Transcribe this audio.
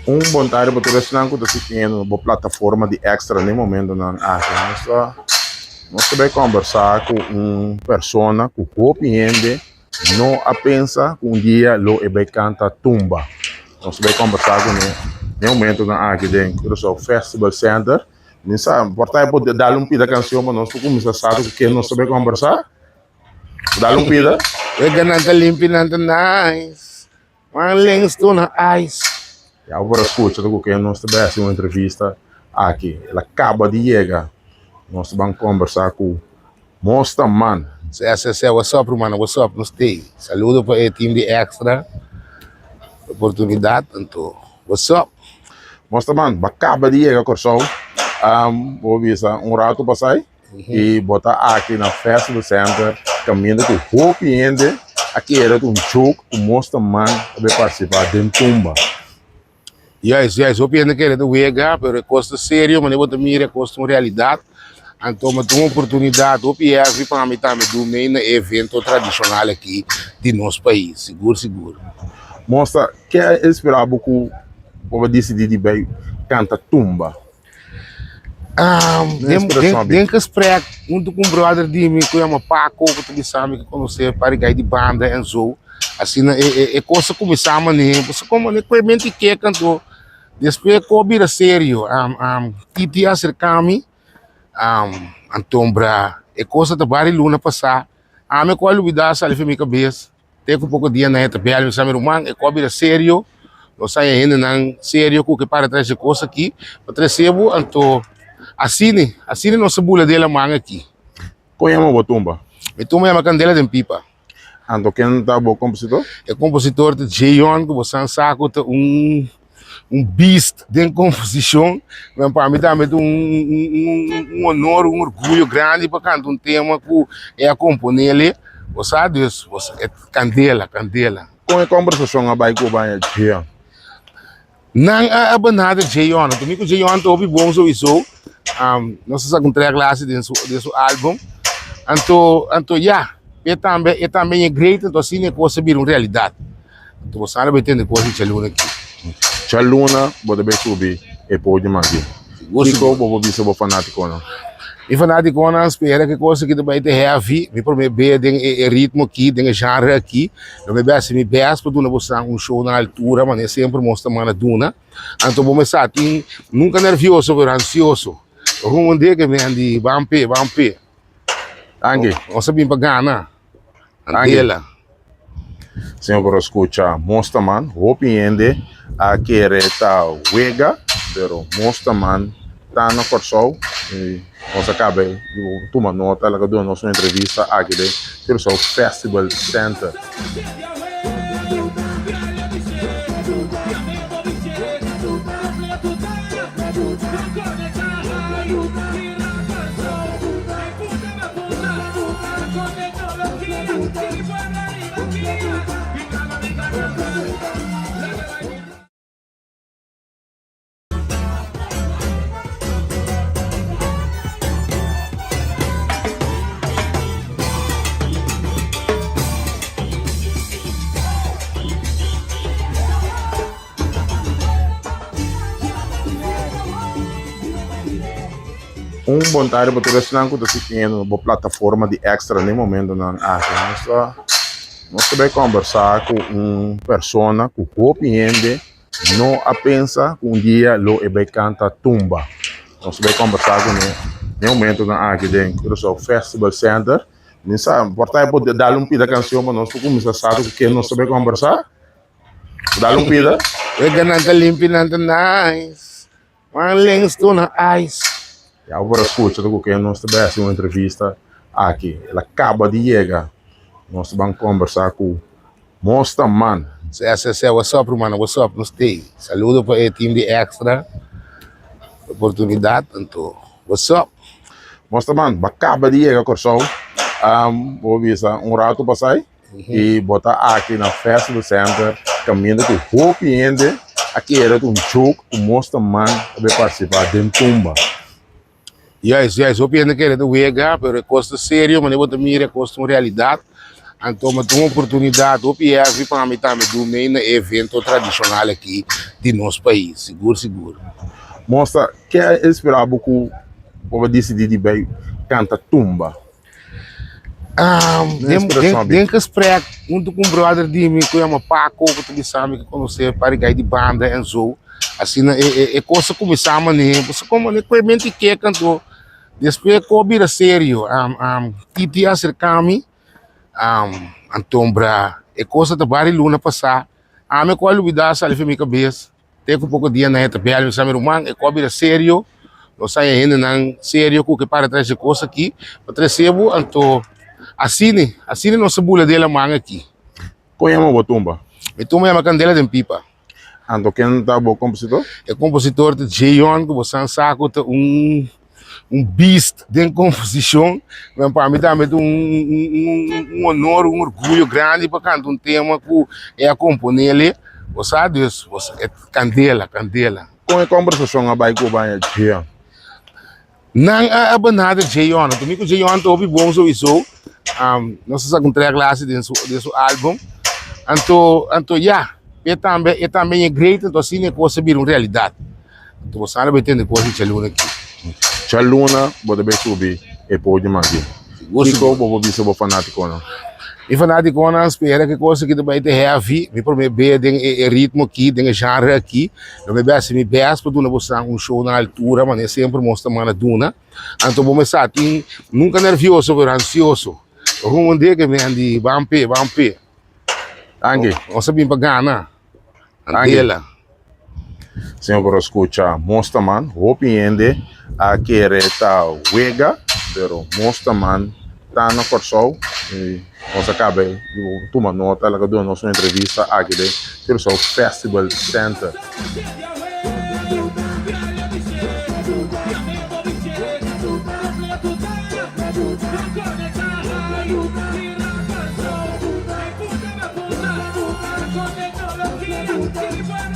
Bom tarde para todos que estão assistindo a plataforma de extra no momento não nós vamos conversar com uma pessoa que compreende não a pensa que dia lo vai cantar tumba. Nós vamos conversar com ele no momento não aqui dentro do Festival Center. Nessa porta pode dar pida canção mas nós começar a que nós vamos conversar. Dar pida. Eu ganhando limpinando nice. One links to na ice. Eu vou escutar o que nós tivemos uma entrevista aqui. Ela acaba de chegar. Nós vamos conversar com o Monster Man. What's up, mano? What's up? Não sei. Saludo para o time de Extra. Oportunidade, então. What's up? Monster Man, acaba de chegar com o show. Vou ver rato para sair. E botar aqui na festa do Center. Caminhando com o cliente. Aqui era um show. O Monster Man vai participar de tumba. Yes, eu penso que ele é do Vega, mas é coisa sério, mas eu vou mirar coisa uma realidade. Então, eu tenho uma oportunidade, eu penso para mim também do meio evento tradicional aqui de nosso país, seguro. Mostra que é esperar pouco para decidir de bem canta tumba. Tem que esperar junto com o brother de mim, que é uma Paco, que tu sabe que conhecer para ir de banda e so. Assim, é coisa começar a maneira, você como é que cantou. Depois que vira sério, Titi acerca-me, Antombra, é coisa da Bari Luna passar, me qual novidade sale para minha cabeça, tem um pouco de dia na reta, bem, sabe, romano, é que vira sério, não sai ainda não sério, que para trás de coisa aqui, para recebo, então, assim não se bula dela manga aqui. Qual é a tumba? A tumba é uma candela de pipa. Então, quem está o compositor? É compositor de Jayon, que você sabe um beast de composição, mas para mim também um honor, um orgulho grande para cantar um tema que é a componer ele, você sabe isso, é candela. Com a conversação a vai com o Jayon? Não é nada de Jayon, também que o Jayon está bom sowieso, não sei se com três classes desse álbum, então e também é great, então assim é coisa vir uma realidade, então você não vai entender coisa de Chaluna aqui. Chaluna, pode bem subir e pode manter. Fico, vou ver se eu vou fanático não. E fanático não espera que coisa que vai ter heavy, me prometer tem ritmo aqui, tem genre aqui. Eu me peço me peço para você um show na altura, mas sempre mostra mana duna. Então vou começar assim, nunca nervioso, mas ansioso. Eu vou dizer que vem de vampe. Angue. Você vem para Gana. Andela. Senhor para escutar Monster Man, opiniende a que está Vega, pero Monster Man está no corso e nós acaba de tomar nota, ela deu a nossa entrevista aqui do Festival Center. Bom tarde para todos que estão assistindo a plataforma de extra no momento não nós vamos conversar com uma pessoa que compreende não a pensa que dia lo vai cantar tumba. Nós vamos conversar com ele no momento não aqui dentro do Festival Center. Nessa porta pode dar pida canção mas nós começar a que nós vamos conversar. Dar pida. Eu ganhando limpinando nice. One links to na ice. Eu vou escutar o que nós tivemos uma entrevista aqui. Ela acaba de chegar. Nós vamos conversar com o Monster Man. What's up, mano? What's up? Não sei. Saludo para o time de Extra. Oportunidade, então. What's up? Monster Man, acaba de chegar com o show. Vou ver rato para sair. E botar aqui na festa do Center. Caminhando com o cliente. Aqui era um show. O Monster Man vai participar de tumba. Yes, eu penso que ele é do Vega, mas é coisa sério, mas eu vou mirar coisa uma realidade. Então, mas tem uma oportunidade, o PF para mim também do meio evento tradicional aqui de nosso país, seguro. Mostra que é esperar que o decidir de bem canta tumba. Den que gesprek, junto com o brother de mim, que é uma Paco, que tu sabe que conhecer para ir de banda e zo. Assim, coisa começamos né, você como né, que mente que cantou. Depois que vira sério, Titi acerca-me, Antombra, coisa da Bari Luna passar, me qual lubida sali foi minha cabeça, tem um pouco de dia na reta, belo, me chama romano, vira sério, não sai ainda não sério, que para trás de coisa aqui, para recebo, então, assim não se bula dela manga aqui. Qual é a tumba? Me toma uma candela de pipa. Então, quem está o compositor? É compositor de Jayon, que você sabe um beast de composição, mas para mim também um honor, um orgulho grande para cantar um tema que é a componer ele, você sabe isso, é candela. Com a conversação a vai com o banho de Não é banada Jayon, também que Jayon está ouvindo bom sowieso, não sei se com três classes desse álbum, então é também great, então assim é coisa vir uma realidade, então você sabe entender coisa de Luna aqui. Luna, pode bem subir e pode manter. Chico, vou ver se eu vou fanático não. E fanático não espera que coisa que vai ter heavy, me prometer tem ritmo aqui, tem genre aqui. Eu me beço, para duna buscar um show na altura, mas sempre mostra mana duna. Então vou começar assim, nunca nervioso, mas ansioso. O rumo de que me andi, vampe. Angue. Você vem para Gana. Andela. Senhor, para escutar Monsterman, opiniende a quereta wega, pero Monsterman tá na Corsol e nós acaba de tomar nota, ela deu a nossa entrevista aqui de Corsol Festival Center. Thank you.